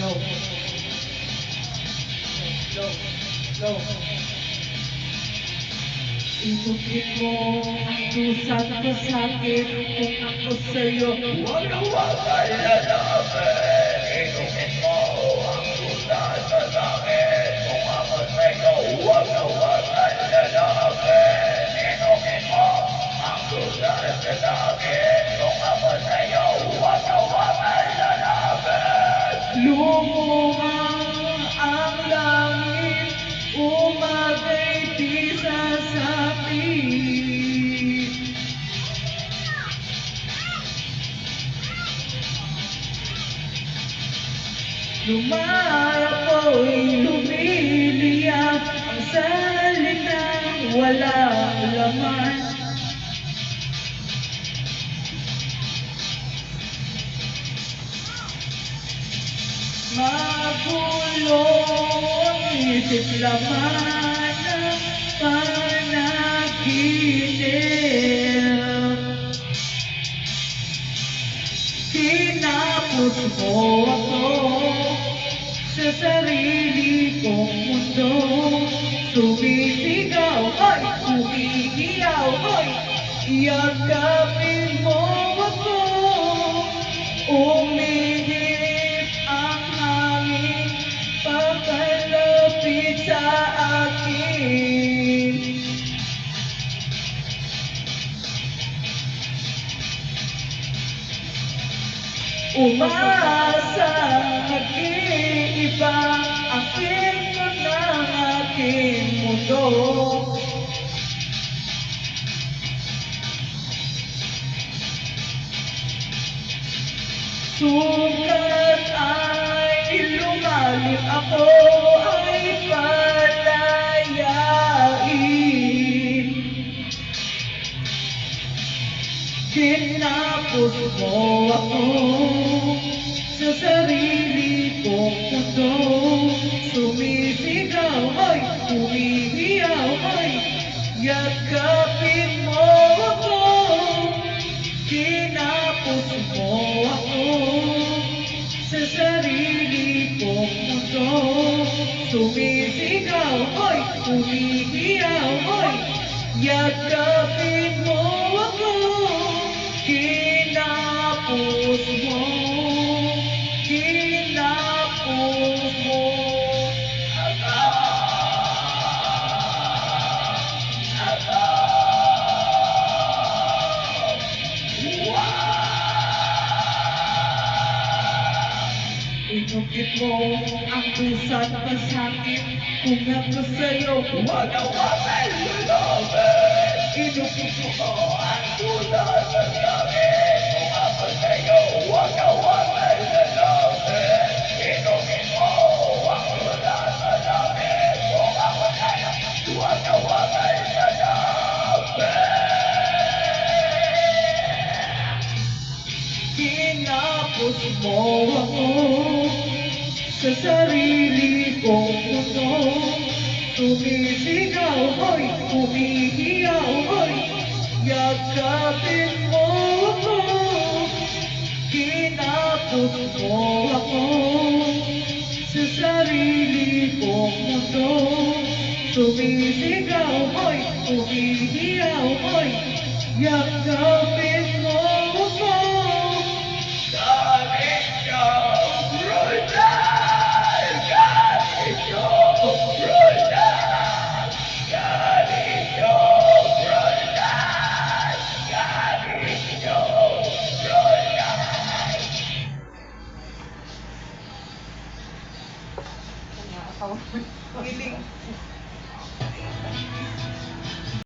Go. Isipin mo ang dusa't masakit kung ako sa'yo. Huwag na huwag ay lalapit. Isipin mo ang dusa't masakit kung ako sa'yo. Huwag na huwag ay lalapit. Isipin mo ang dusa't masakit kung ako sa'yo. Huwag na huwag ay lalapit. Lumuha ang langit, umagay di sasapit. Lumayap ko'y lumiliyak, ang salitang walang laman. Magulo ang isip laman ng panaginip. Kinapos mo ako sa sarili kong mundo. Sumisigaw, ay umiiyaw, ay yakapin mo ako. Umihip ang hangin, papalapit sa akin. Umasa, nag-iiba ang kwento ng aking mundo. Sugat ay lumalim, ako ay palayain. Kinapos mo ako sa sarili kong mundo. Sumisigaw, ay umiiyaw, ay yakapin mo ako. Kinapos mo ako sa sarili kong mundo. Sumisigaw, ay umiiyaw, ay yakapin mo ako. Kinapos mo, kinapos mo. Inukit mo ang pusa't masakit kung ako sa'yo. Huwag na huwag ay lalapit. Inukit mo Ang dusa't masakit kung ako sa'yo. Huwag na huwag ay lalapit. Isipin mo ang dusa't masakit kung ako sa'yo. Huwag na huwag ay lalapit. Kinapos mo ako sa sarili kong mundo. Sumisigaw, hoy, umiiyaw, hoy, yakapin mo ako. Kinapos mo ako sa sarili kong mundo. Sumisigaw, hoy, umiiyaw, hoy, yakapin mo ako. Giling